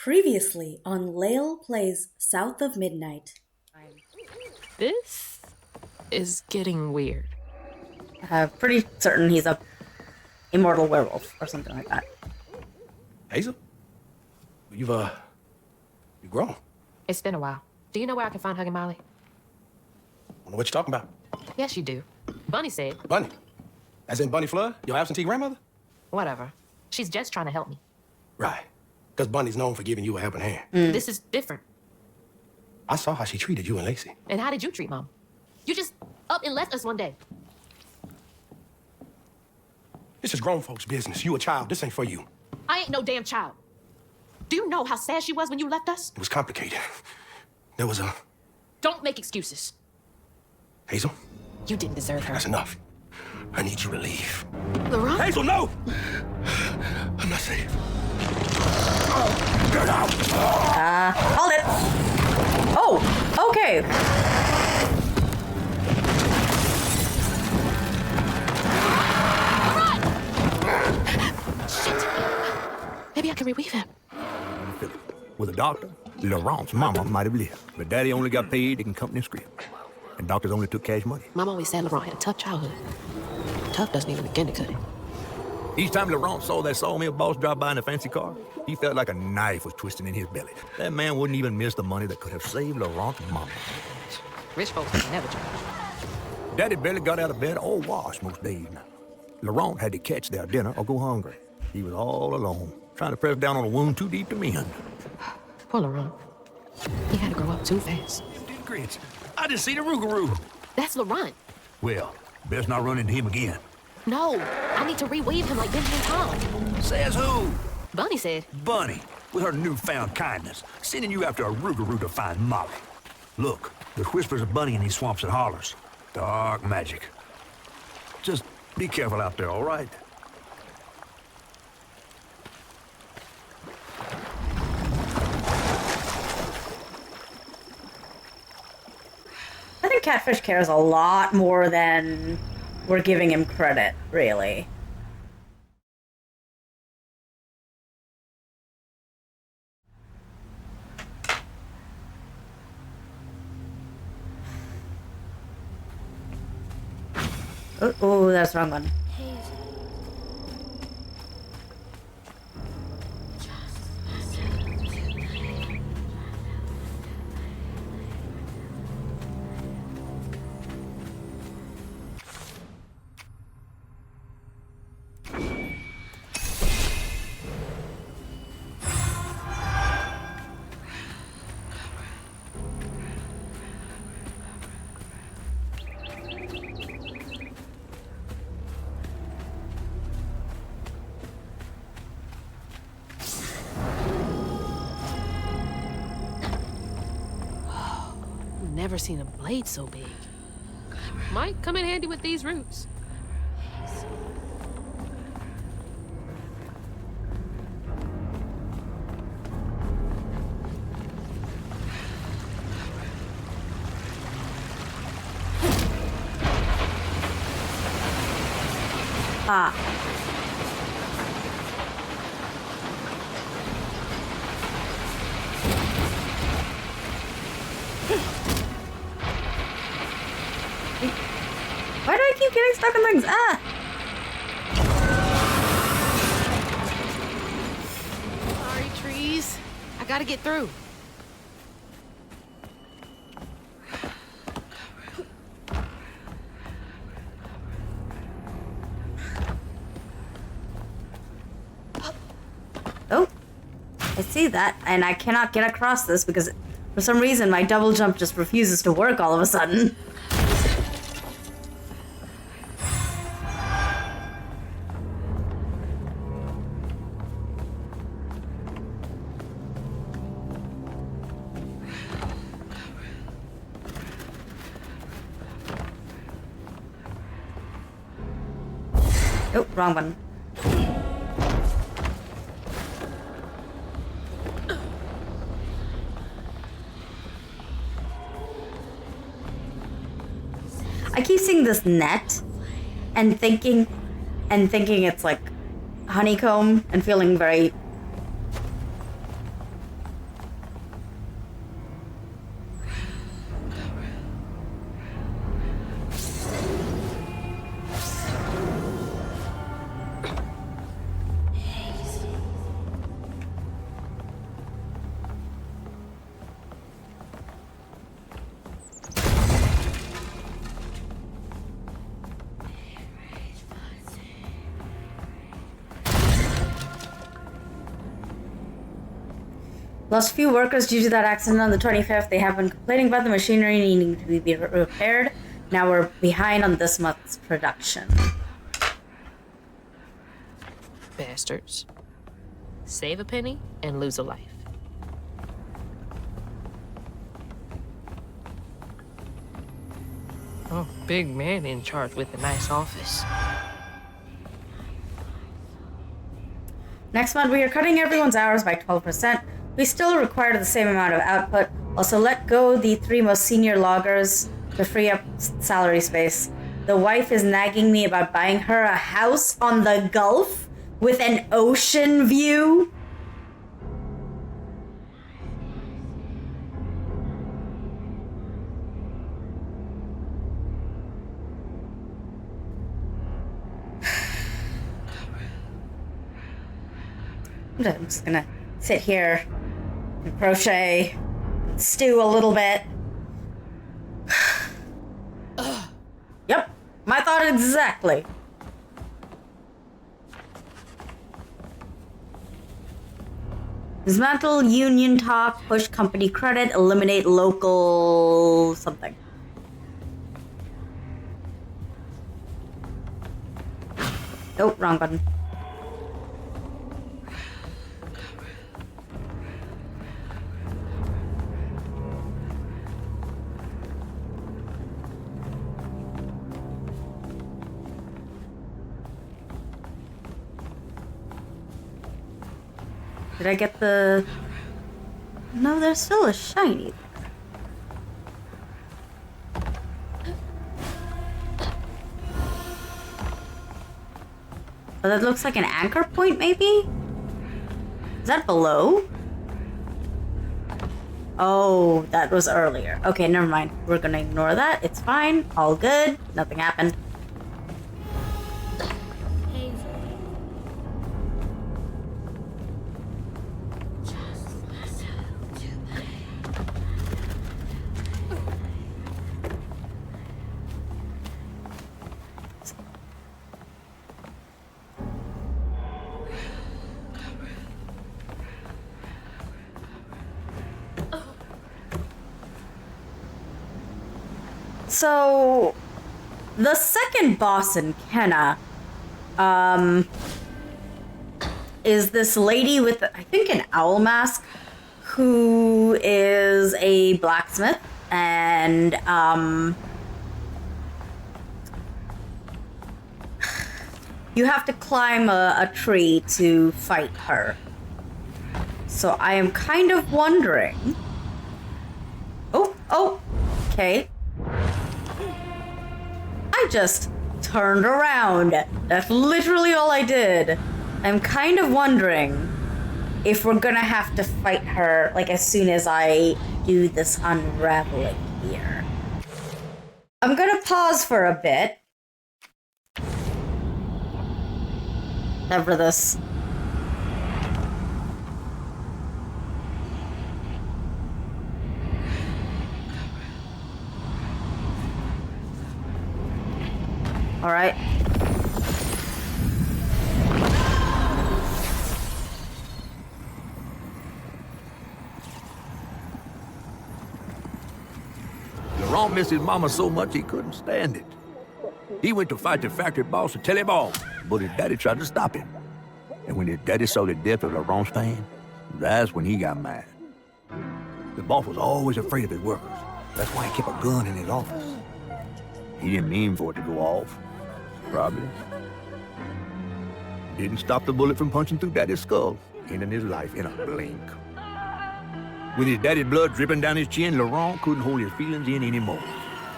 Previously on Leil Plays South of Midnight. This is getting weird. Pretty certain he's a immortal werewolf or something like that. Hazel? You've grown. It's been a while. Do you know where I can find Hugging Molly? I don't know what you're talking about. Yes, you do. Bunny said. Bunny? As in Bunny Flood? Your absentee grandmother? Whatever. She's just trying to help me. Right. Because Bunny's known for giving you a helping hand. This is different. I saw how she treated you and Lacey. And how did you treat Mom? You just up and left us one day. This is grown folks' business. You a child. This ain't for you. I ain't no damn child. Do you know how sad she was when you left us? It was complicated. There was a... Don't make excuses. Hazel? You didn't deserve her. That's enough. I need you to leave. Laurent? Hazel, no! I'm not safe. Get out! Hold it! Oh, okay. Shit! Maybe I can reweave him. With a doctor, Laurent's mama might have lived, but Daddy only got paid in company script. And doctors only took cash money. Mom always said Laurent had a tough childhood. Tough doesn't even begin to cut it. Each time Laurent saw that sawmill boss drive by in a fancy car, he felt like a knife was twisting in his belly. That man wouldn't even miss the money that could have saved Laurent's mama. Rich folks can never judge. Daddy barely got out of bed or washed most days now. Laurent had to catch their dinner or go hungry. He was all alone, trying to press down on a wound too deep to mend. Poor Laurent. He had to grow up too fast. Grits, I just see the Rougarou. That's Laurent. Well, best not run into him again. No, I need to reweave him like Benjamin Tom. Says who? Bunny said. Bunny, with her newfound kindness, sending you after a Rougarou to find Molly. Look, there's whispers of Bunny in these swamps and hollers. Dark magic. Just be careful out there, all right? I think Catfish cares a lot more than we're giving him credit, really. Oh, that's the wrong one. Never seen a blade so big. Might come in handy with these roots. Ah. Why do I keep getting stuck in things? Ah! Sorry, trees. I gotta get through. Oh, I see that, and I cannot get across this because for some reason my double jump just refuses to work all of a sudden. Oh, wrong one. I keep seeing this net and thinking it's like honeycomb and feeling very Lost few workers due to that accident on the 25th. They have been complaining about the machinery needing to be repaired. Now we're behind on this month's production. Bastards. Save a penny and lose a life. Oh, big man in charge with a nice office. Next month, we are cutting everyone's hours by 12%. We still require the same amount of output. Also, let go the 3 most senior loggers to free up salary space. The wife is nagging me about buying her a house on the Gulf with an ocean view. I'm just gonna sit here and crochet, stew a little bit. Yep, my thought exactly. Dismantle union talk, push company credit, eliminate local something. Nope, wrong button. Did I get the... No, there's still a shiny. But that looks like an anchor point, maybe? Is that below? Oh, that was earlier. Okay, never mind. We're gonna ignore that. It's fine. All good. Nothing happened. So, the second boss in Kenna, is this lady with, I think, an owl mask, who is a blacksmith, and, you have to climb a tree to fight her. So I am kind of wondering... Oh, okay. I just turned around. That's literally all I did. I'm kind of wondering if we're gonna have to fight her, like, as soon as I do this unraveling here. I'm gonna pause for a bit. Never this. All right. Laurent missed his mama so much he couldn't stand it. He went to fight the factory boss and tell him all, but his daddy tried to stop him. And when his daddy saw the death of Laurent's fan, that's when he got mad. The boss was always afraid of his workers. That's why he kept a gun in his office. He didn't mean for it to go off. Probably. Didn't stop the bullet from punching through Daddy's skull, ending his life in a blink. With his daddy's blood dripping down his chin, Laurent couldn't hold his feelings in anymore.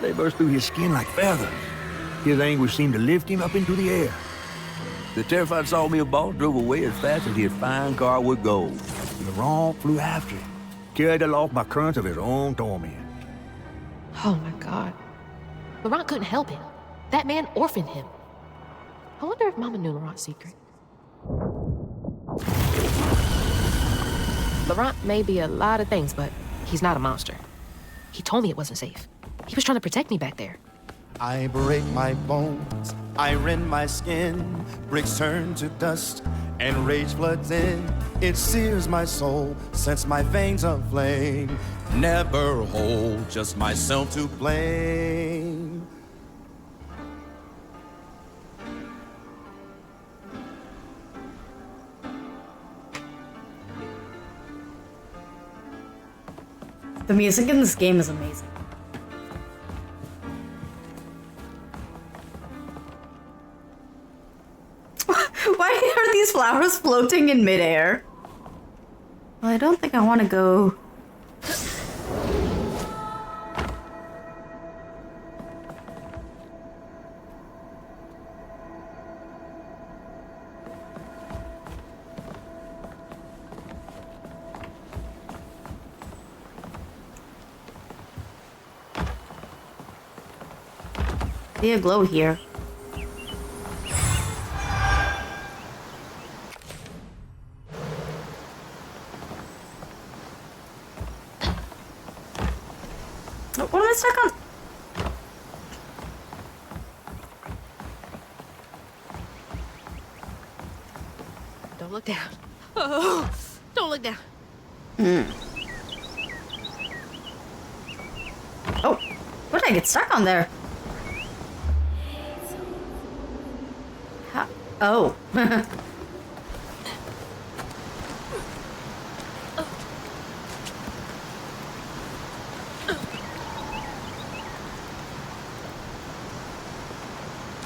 They burst through his skin like feathers. His anguish seemed to lift him up into the air. The terrified sawmill boss drove away as fast as his fine car would go. Laurent flew after him, carried aloft by currents of his own torment. Oh my God. Laurent couldn't help it. That man orphaned him. I wonder if Mama knew Laurent's secret. Laurent may be a lot of things, but he's not a monster. He told me it wasn't safe. He was trying to protect me back there. I break my bones, I rend my skin, bricks turn to dust, and rage floods in. It sears my soul, sets my veins aflame. Never hold, just myself to blame. The music in this game is amazing. Why are these flowers floating in midair? Well, I don't think I want to go. See a glow here. What am I stuck on? Don't look down. Oh, don't look down. Oh, what did I get stuck on there? How? Oh.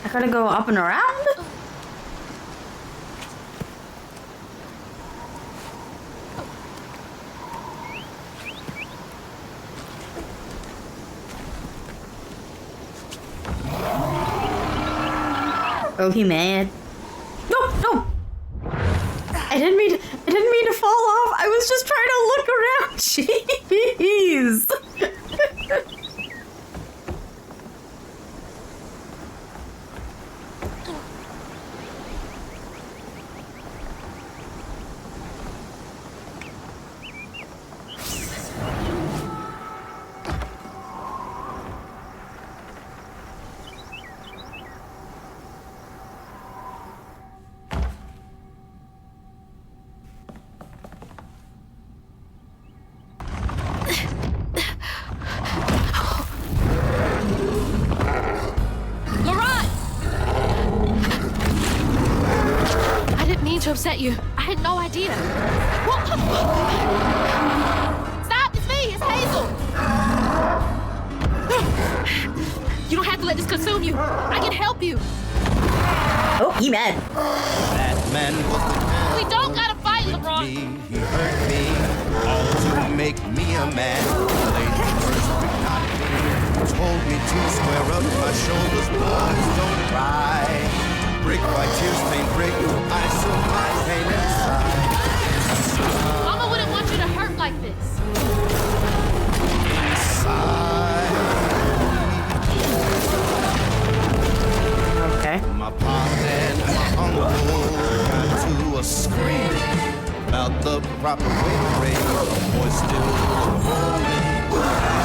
I gotta go up and around? Oh, he mad. No, no! I didn't mean to fall off. I was just trying to look around. Jeez. To upset you. I had no idea. What? Stop! It's me! It's Hazel! You don't have to let this consume you. I can help you. Oh, he mad. That man was the man We don't gotta fight, LeBron. me. He hurt me, all to make me a man. Laid the first brick not me. Told me to square up my shoulders, boys, don't cry. Brick by tear stained brick, I saw my pain inside. Mama wouldn't want you to hurt like this. Inside. Okay. My pop and my uncle got to a scream about the proper way to raise a boy still rolling.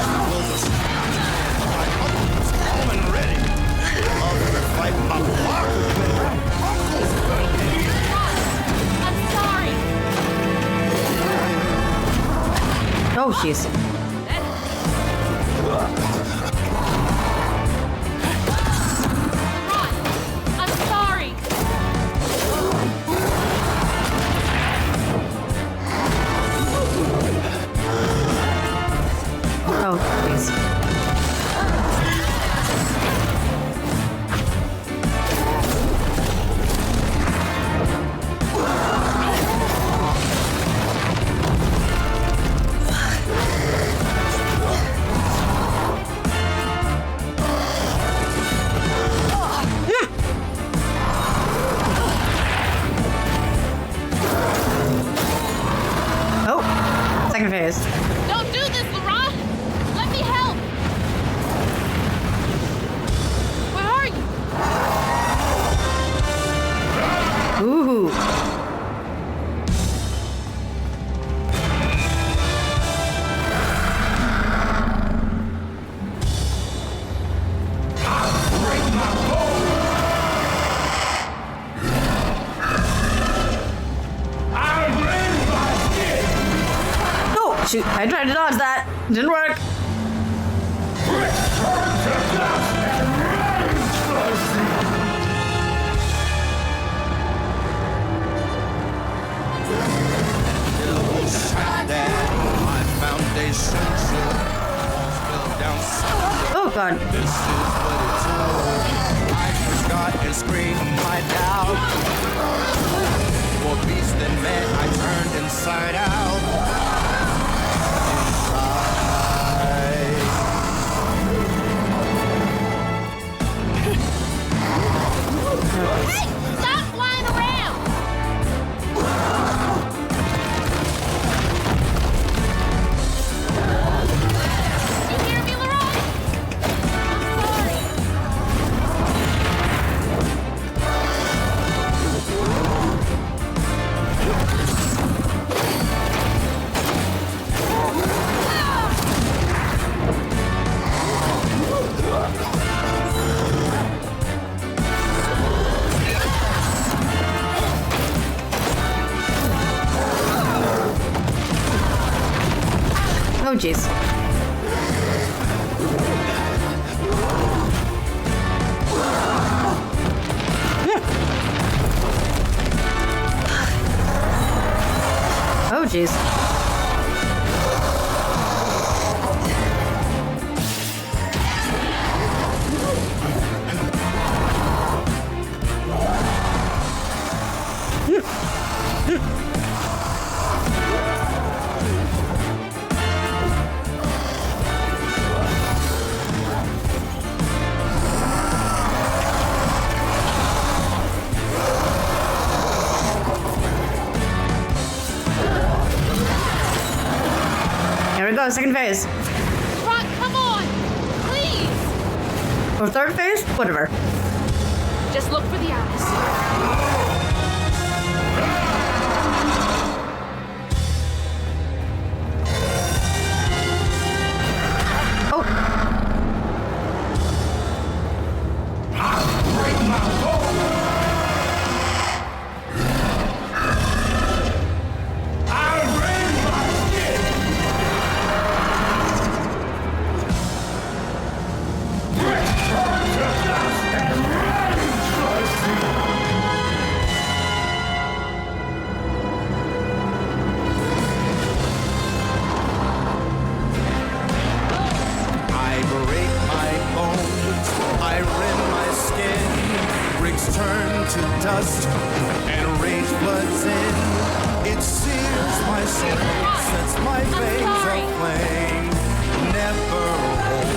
She was a my uncle was calm and ready. Other fight my father. I'm sorry. Oh, jeez. LeBron, I'm sorry. Oh, jeez. Oh, second phase. Don't do this, LeBron. Let me help. Where are you? Ooh. shoot. I tried to dodge that. Didn't work. My foundation shook, walls fell down. Oh, God. This is what it took. I forgot and screamed my doubt. More beast than man, I turned inside out. Hey! Stop flying around! You hear me, Leroy? Sorry. Oh, jeez. Oh, jeez. Here we go, second phase. Rock, come on! Please! Or third phase? Whatever. Just look for the eyes. Oh. I break my bones, I rend my skin, bricks turn to dust, and rage floods in. It sears my soul, sets my veins aflame. Never hold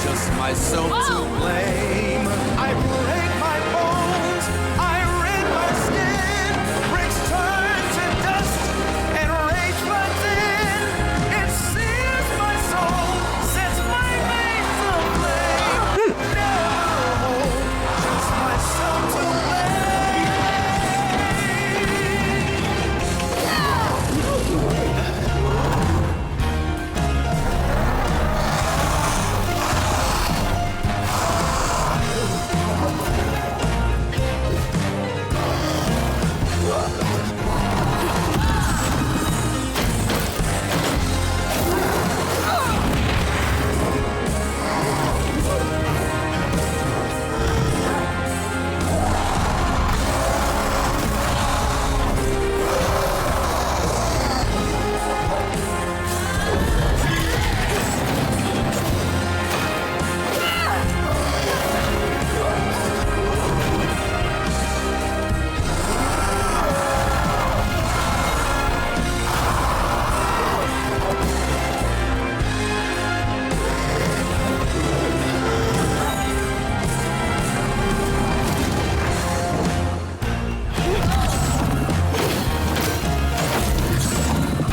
just myself to blame. I break my bones, I rend my skin, bricks turn to dust, and rage floods in. It sears my soul, sets my veins aflame. Never hold just myself to blame.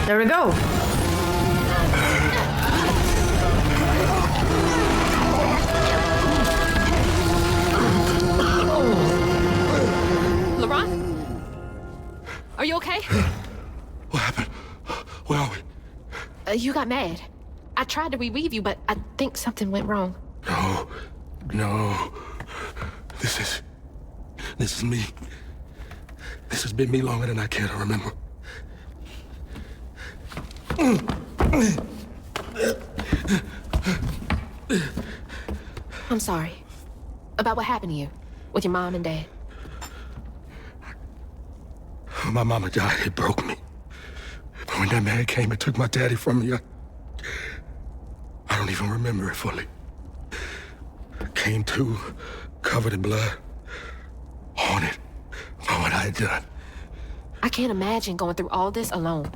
There we go. Laurent? Are you okay? What happened? Where are we? You got mad. I tried to revive you, but I think something went wrong. No. This is me. This has been me longer than I care to remember. I'm sorry. About what happened to you with your mom and dad. My mama died. It broke me. But when that man came and took my daddy from me, I don't even remember it fully. Came to, covered in blood, haunted by what I had done. I can't imagine going through all this alone.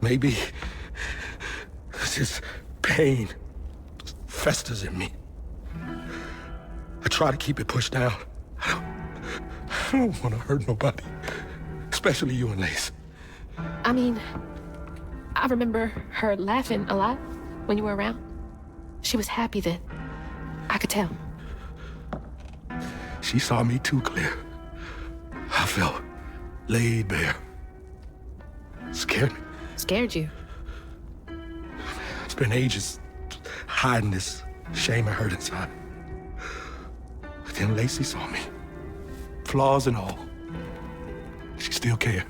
Maybe this pain festers in me. I try to keep it pushed down. I don't want to hurt nobody, especially you and Lace. I mean, I remember her laughing a lot when you were around. She was happy then. I could tell. She saw me too clear. I felt laid bare. Scared me. Scared you? It's been ages hiding this shame and hurt inside. But then Lacey saw me, flaws and all. She still cared.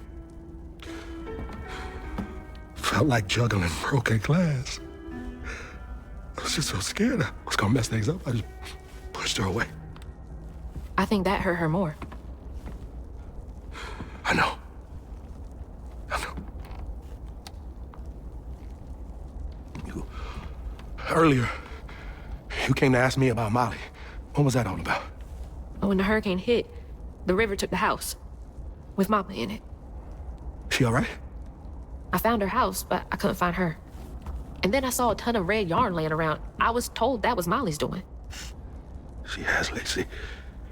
Felt like juggling broken glass. I was just so scared I was gonna mess things up. I just pushed her away. I think that hurt her more. I know. Earlier, you came to ask me about Molly. What was that all about? When the hurricane hit, the river took the house with Mama in it. She all right? I found her house, but I couldn't find her. And then I saw a ton of red yarn laying around. I was told that was Molly's doing. She has, Lacey.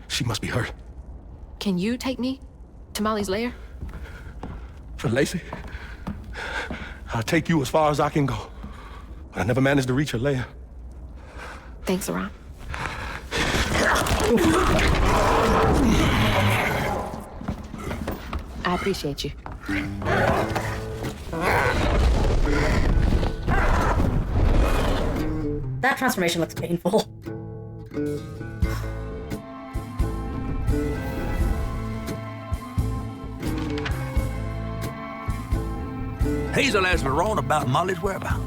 She must be hurt. Can you take me to Molly's lair? For Lacey? I'll take you as far as I can go. But I never managed to reach her lair. Thanks, Aram. I appreciate you. That transformation looks painful. Hazel asked Laurent about Molly's whereabouts.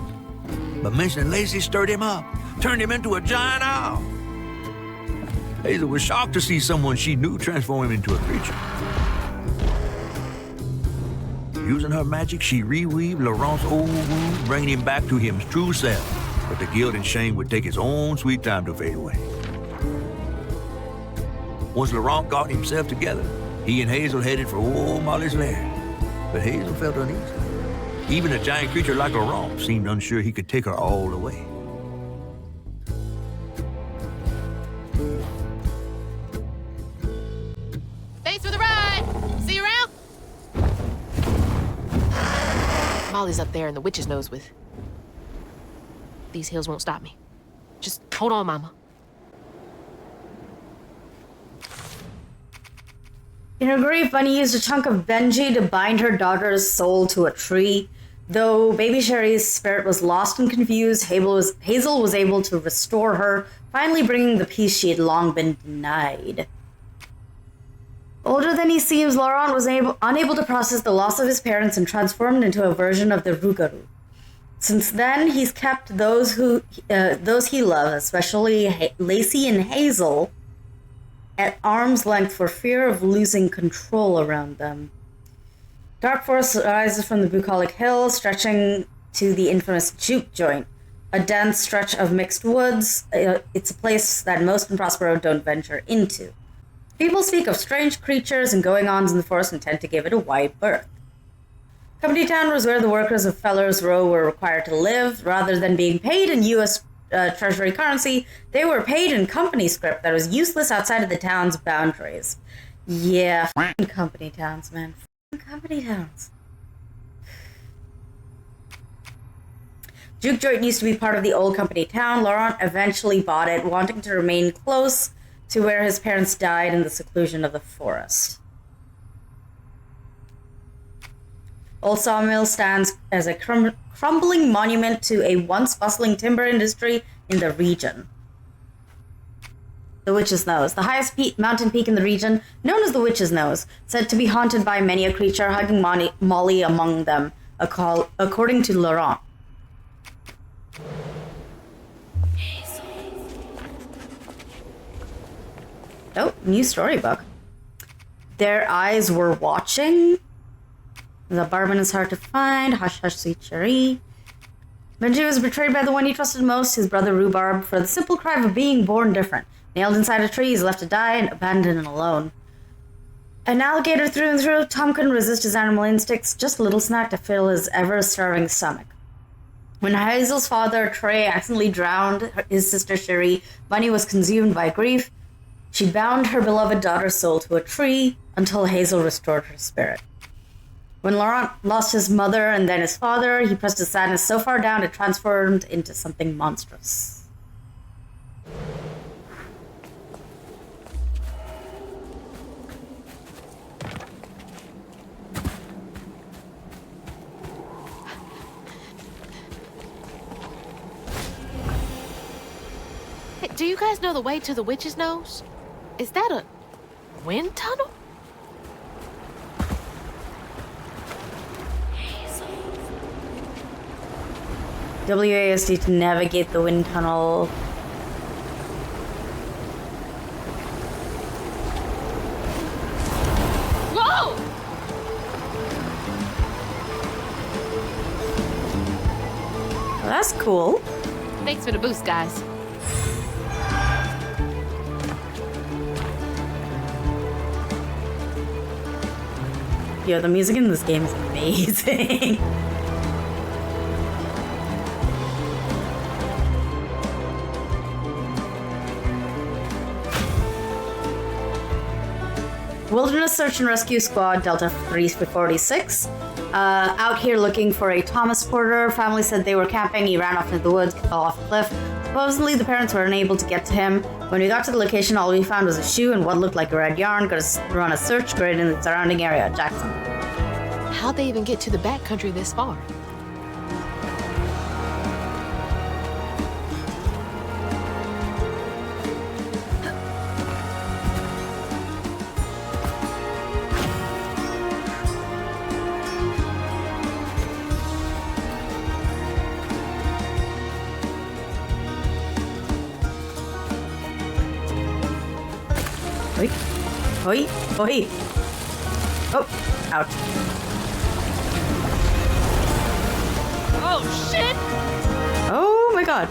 But mentioning Lacey stirred him up, turned him into a giant owl. Hazel was shocked to see someone she knew transform him into a creature. Using her magic, she reweaved Laurent's old wound, bringing him back to his true self. But the guilt and shame would take its own sweet time to fade away. Once Laurent got himself together, he and Hazel headed for old Molly's lair. But Hazel felt uneasy. Even a giant creature like Laurent seemed unsure he could take her all the way. Thanks for the ride! See you around? Molly's up there in the witch's nose with. These hills won't stop me. Just hold on, Mama. In her grief, Bunny used a chunk of Benji to bind her daughter's soul to a tree. Though baby Sherry's spirit was lost and confused, Hazel was able to restore her, finally bringing the peace she had long been denied. Older than he seems, Laurent was unable to process the loss of his parents and transformed into a version of the Rougarou. Since then, he's kept those he loves, especially Lacey and Hazel, at arm's length for fear of losing control around them. Dark forest rises from the bucolic hill, stretching to the infamous juke joint, a dense stretch of mixed woods. It's a place that most in Prospero don't venture into. People speak of strange creatures and goings-ons in the forest and tend to give it a wide berth. Company Town was where the workers of Feller's Row were required to live. Rather than being paid in U.S. Treasury currency, they were paid in company script that was useless outside of the town's boundaries. Yeah, f***ing company towns, man. F***ing company towns. Juke Joint used to be part of the old company town. Laurent eventually bought it, wanting to remain close to where his parents died in the seclusion of the forest. Old Sawmill stands as a crumbling monument to a once bustling timber industry in the region. The Witch's Nose, the highest mountain peak in the region, known as the Witch's Nose, said to be haunted by many a creature, hugging Molly among them. according to Laurent. Oh, new storybook. Their eyes were watching. The barman is hard to find. Hush, hush, sweet Cherie. Benji was betrayed by the one he trusted most, his brother Rhubarb, for the simple crime of being born different. Nailed inside a tree, he's left to die and abandoned and alone. An alligator through and through, Tom couldn't resist his animal instincts, just a little snack to fill his ever-starving stomach. When Hazel's father, Trey, accidentally drowned his sister Cherie, Bunny was consumed by grief. She bound her beloved daughter's soul to a tree until Hazel restored her spirit. When Laurent lost his mother and then his father, he pressed his sadness so far down it transformed into something monstrous. Hey, do you guys know the way to the witch's nose? Is that a wind tunnel? WASD to navigate the wind tunnel. Whoa! Well, that's cool. Thanks for the boost, guys. Yo, the music in this game is amazing. Wilderness Search and Rescue Squad, Delta 346. Out here looking for a Thomas Porter. Family said they were camping. He ran off into the woods, fell off a cliff. Supposedly, the parents were unable to get to him. When we got to the location, all we found was a shoe and what looked like a red yarn. Got to run a search grid in the surrounding area. Jackson. How'd they even get to the backcountry this far? Oi, oi. Oh, ouch. Oh, shit! Oh my god.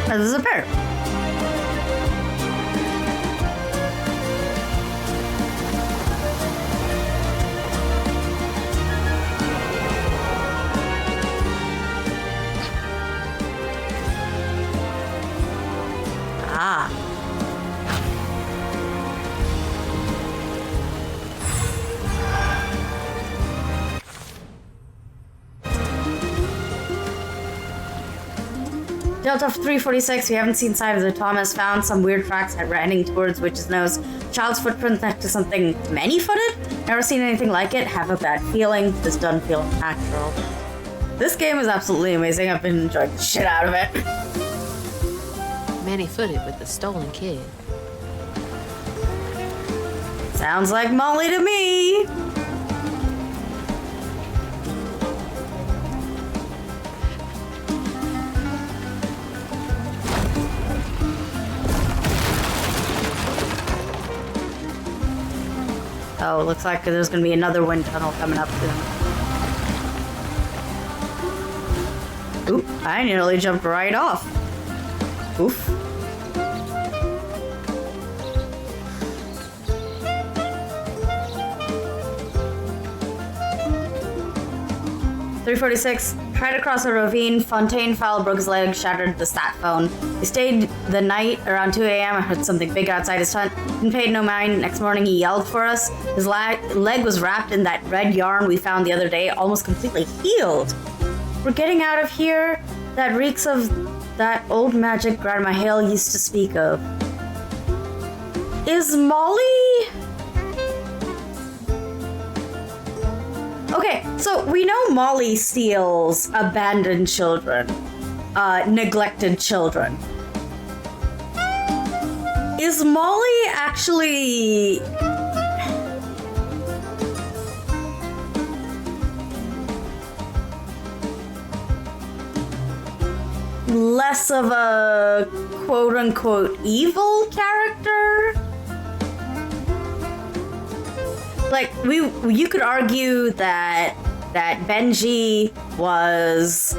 This is a bear. Ah. Delta 346, we haven't seen signs of Thomas. Found some weird tracks heading towards Witch's Nose. Child's footprint next to something many-footed? Never seen anything like it. Have a bad feeling. This doesn't feel natural. This game is absolutely amazing. I've been enjoying the shit out of it. Many-footed with the stolen kid. Sounds like Molly to me. Oh, looks like there's gonna be another wind tunnel coming up soon. Oop, I nearly jumped right off. Oof. .346, tried to cross a ravine. Fontaine fell, broke his leg, shattered the stat phone. He stayed the night around 2 a.m. I heard something big outside his tent. Didn't pay no mind. Next morning he yelled for us. His leg was wrapped in that red yarn we found the other day, almost completely healed. we're getting out of here. That reeks of that old magic Grandma Hale used to speak of. Is Molly... Okay, so we know Molly steals abandoned children, neglected children. Is Molly actually... less of a quote-unquote evil character? Like, you could argue that Benji was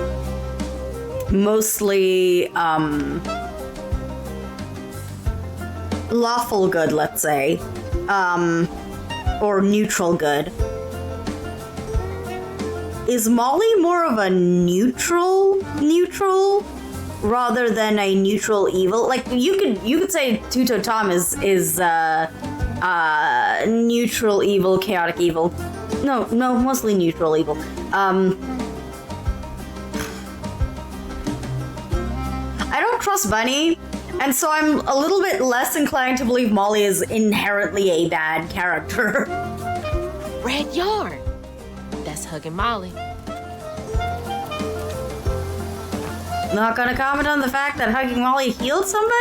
mostly lawful good, let's say, or neutral good. Is Molly more of a neutral rather than a neutral evil? Like, you could say Tuto Tom is neutral evil, chaotic evil. No, mostly neutral evil. I don't trust Bunny, and so I'm a little bit less inclined to believe Molly is inherently a bad character. Red yarn. That's hugging Molly. Not gonna comment on the fact that hugging Molly healed somebody?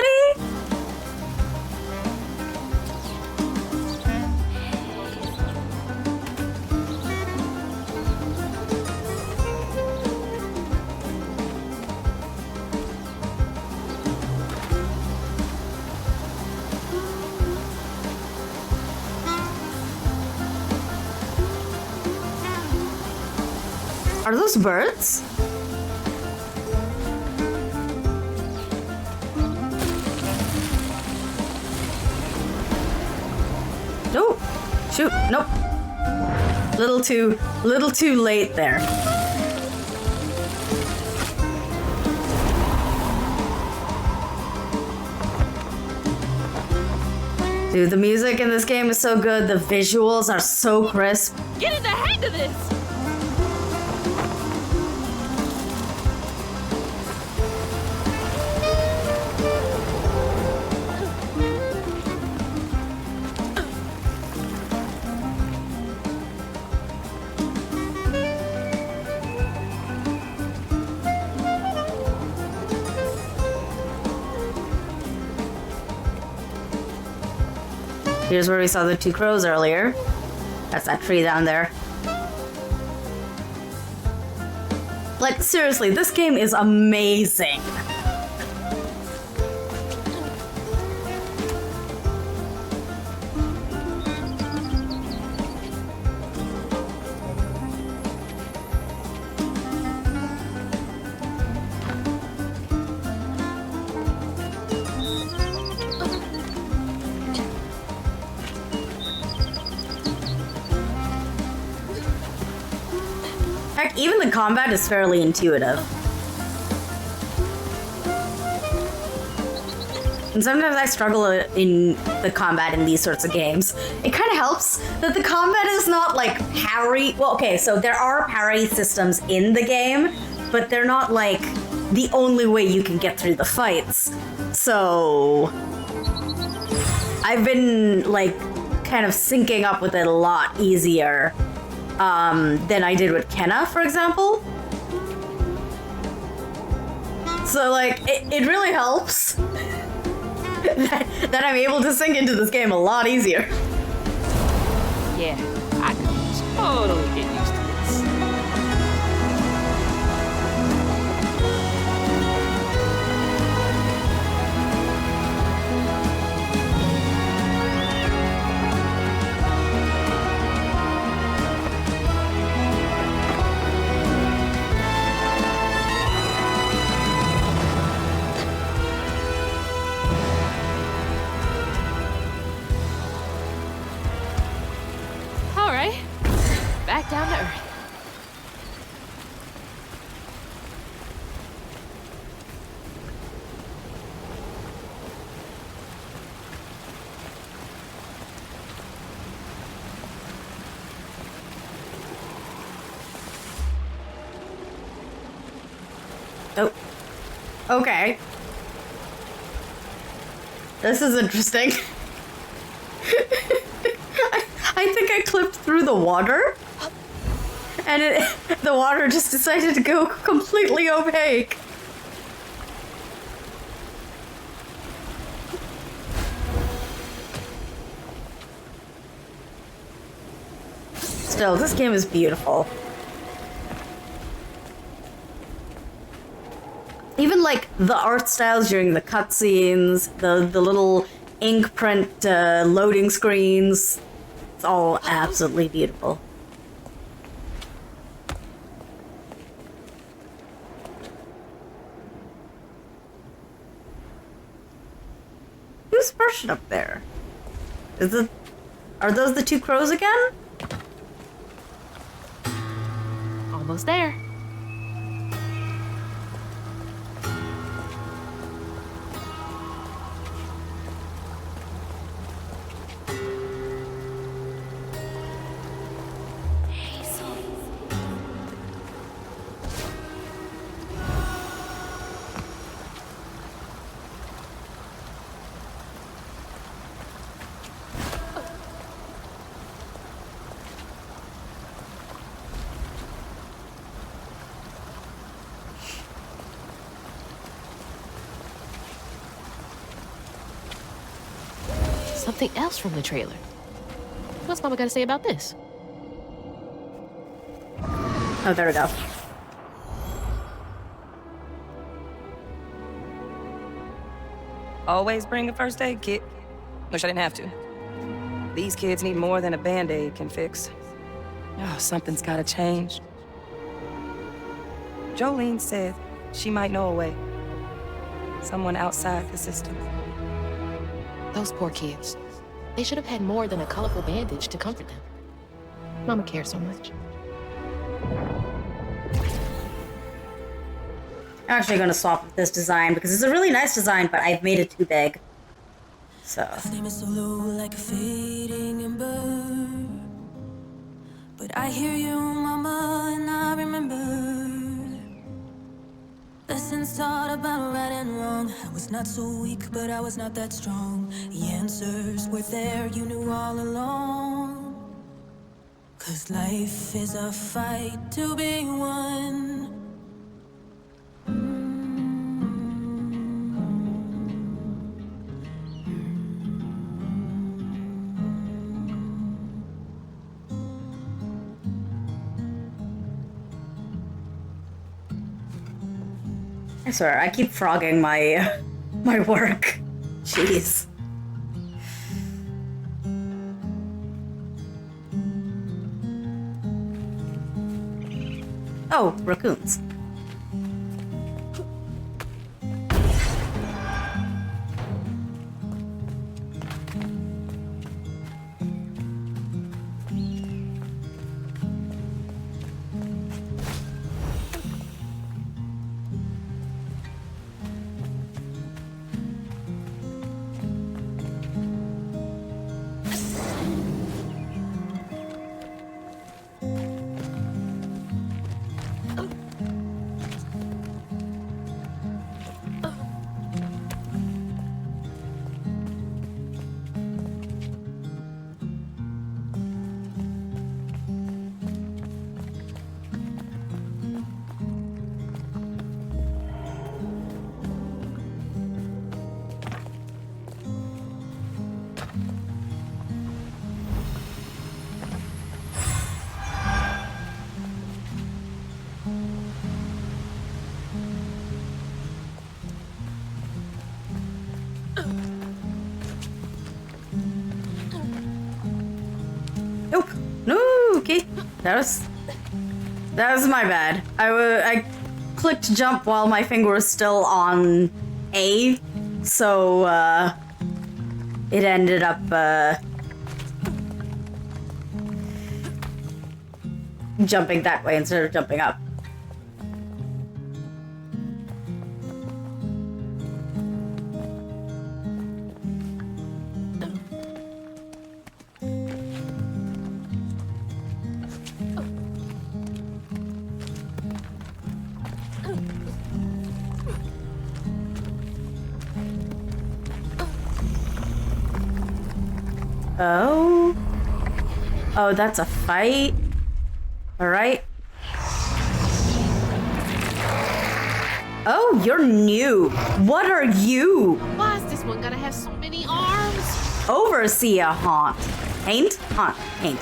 Are those birds? Nope. Shoot. Nope. Little too late there. Dude, the music in this game is so good. The visuals are so crisp. Get in the hang of this! Here's where we saw the two crows earlier. That's that tree down there. Like, seriously, this game is amazing. Heck, even the combat is fairly intuitive. And sometimes I struggle in the combat in these sorts of games. It kind of helps that the combat is not like parry. Well, okay, so there are parry systems in the game, but they're not like the only way you can get through the fights. So I've been like kind of syncing up with it a lot easier than I did with Kenna, for example. So like, it really helps that I'm able to sink into this game a lot easier. Yeah, I could totally get used to this. Back down to Okay. This is interesting. I think I clipped through the water. And the water just decided to go completely opaque. Still, this game is beautiful. Even like the art styles during the cutscenes, the little ink print loading screens, it's all absolutely beautiful. Who's perched up there? Are those the two crows again? Almost there. Something else from the trailer. What's Mama got to say about this? Oh, there we go. Always bring a first aid kit. Wish I didn't have to. These kids need more than a Band-Aid can fix. Oh, something's gotta change. Jolene said she might know a way. Someone outside the system. Those poor kids. They should have had more than a colorful bandage to comfort them. Mama cares so much. I'm actually going to swap with this design because it's a really nice design, but I've made it too big. So. Flame is so low like a fading ember. But I hear you, Mama, and I remember lessons taught about right and wrong. I was not so weak, but I was not that strong. The answers were there, you knew all along. 'Cause life is a fight to be won. I swear, I keep frogging my my work. Jeez. Oh, raccoons. Nope. No, okay. That was my bad. I clicked jump while my finger was still on A, so it ended up jumping that way instead of jumping up. Oh. Oh, that's a fight. All right. Oh, you're new. What are you? Why is this one gonna have so many arms? Overseer Haunt. Ain't? Haunt. Ain't.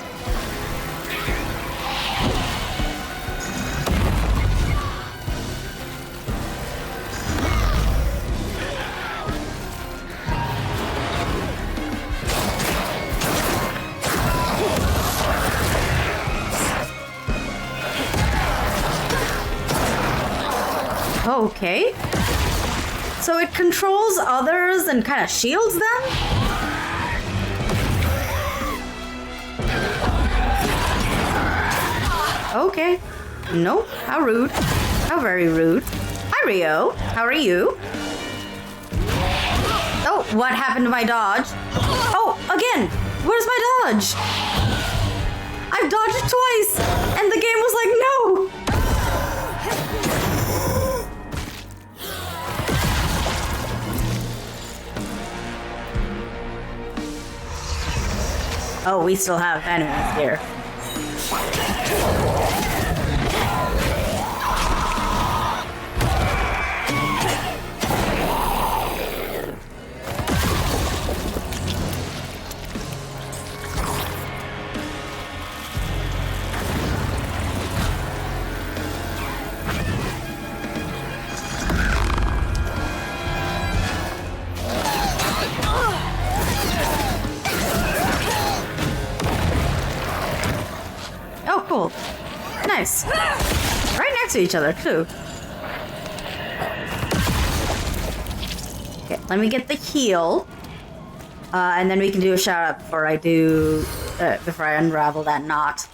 Okay. So it controls others and kind of shields them? Okay. Nope. How rude. How very rude. Hi, Rio. How are you? Oh, what happened to my dodge? Oh, again. Where's my dodge? I've dodged twice, and the game was like, no. Oh, we still have enemies here. Oh, cool. Nice. Right next to each other, too. Okay, let me get the heal. And then we can do a shout out before I unravel that knot.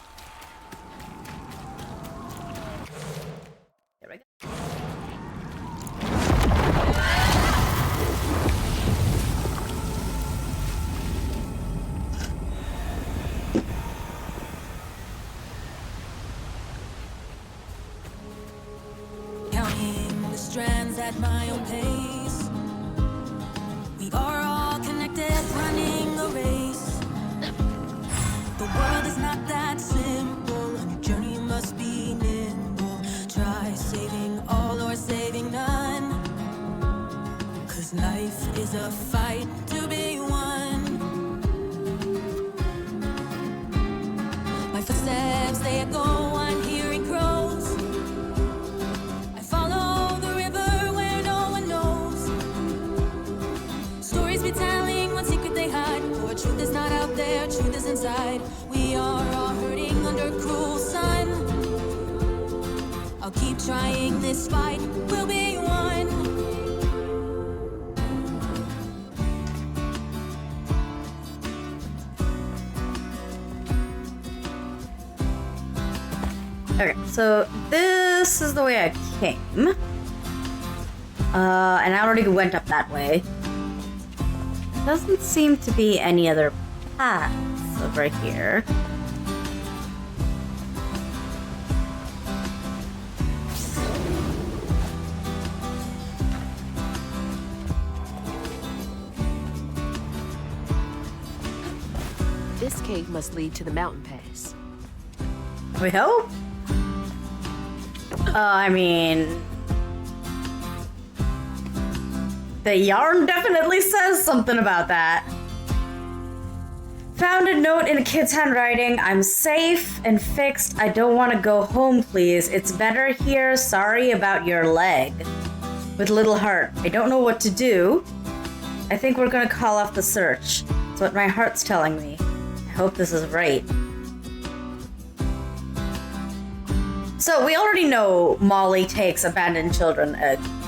There we go. Counting the strands at my own pace. We are all connected, running a race. The world is not that simple, and your journey must be nimble. Try saving all or saving none. 'Cause life is a fight to be won. My footsteps, they echo, I'm hearing crows. I follow the river where no one knows. Stories be telling, one secret they hide. For truth is not out there, truth is inside. We are all hurting under cruel sun. I'll keep trying, this fight will be won. Okay, so this is the way I came. And I already went up that way. Doesn't seem to be any other paths over here. This cave must lead to the mountain pass. We hope. I mean, the yarn definitely says something about that. Found a note in a kid's handwriting. I'm safe and fixed. I don't want to go home, please. It's better here. Sorry about your leg. With little heart. I don't know what to do. I think we're gonna call off the search. It's what my heart's telling me. I hope this is right. So we already know Molly takes abandoned children,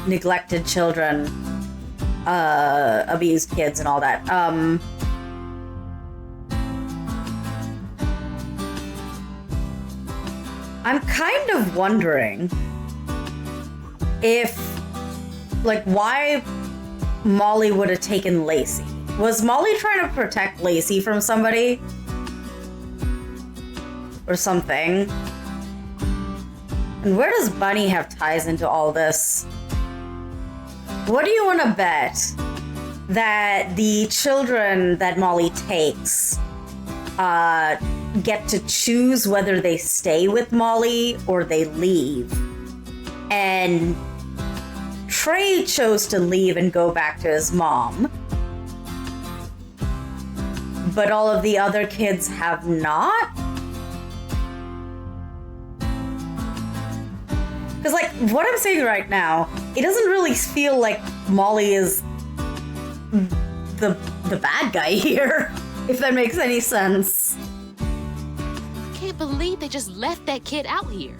neglected children, abused kids and all that. I'm kind of wondering if, like, why Molly would have taken Lacey. Was Molly trying to protect Lacey from somebody? Or something? And where does Bunny have ties into all this? What do you want to bet that the children that Molly takes get to choose whether they stay with Molly or they leave. And Trey chose to leave and go back to his mom. But all of the other kids have not. Because, like, what I'm saying right now, it doesn't really feel like Molly is the bad guy here, if that makes any sense. Can't believe they just left that kid out here.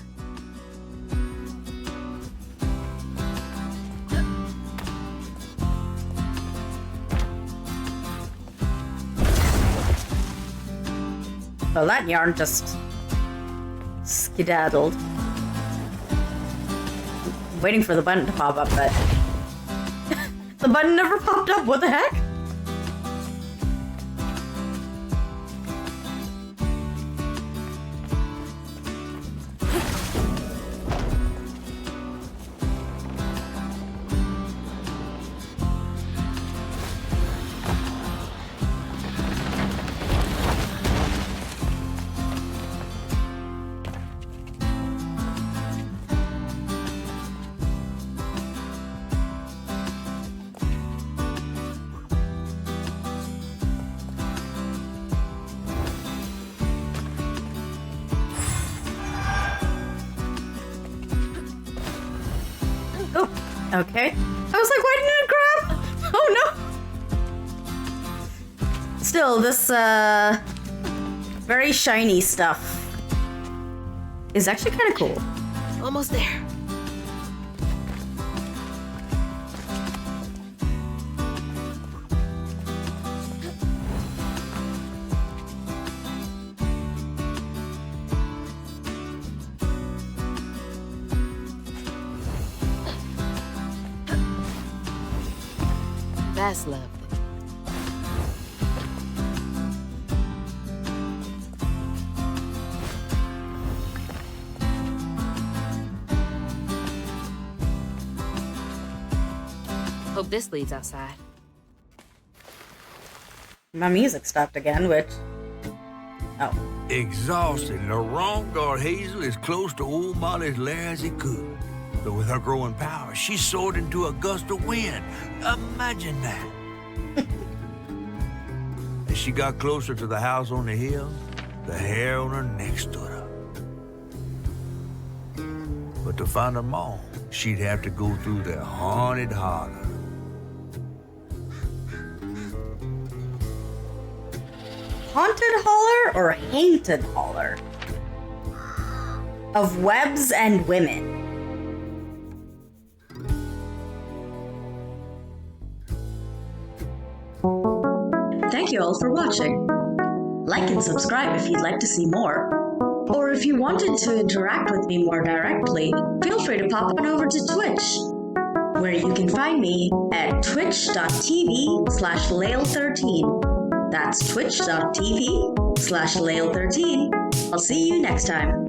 Well, that yarn just skedaddled. Waiting for the button to pop up, but the button never popped up. What the heck? Oh, okay. I was like, why didn't it grab? Oh no! Still, this, very shiny stuff is actually kind of cool. Almost there. That's lovely. Hope this leads outside. My music stopped again, which... Oh. Exhausted, Laurent got Hazel as close to old Molly's lair as he could. But with her growing power, she soared into a gust of wind. Imagine that. As she got closer to the house on the hill, the hair on her neck stood up. But to find her mom, she'd have to go through the haunted holler. Haunted holler or hainted holler? Of webs and women. Thank you all for watching. Like and subscribe if you'd like to see more. Or if you wanted to interact with me more directly, feel free to pop on over to Twitch, where you can find me at twitch.tv/Leil13. That's twitch.tv/Leil13. I'll see you next time.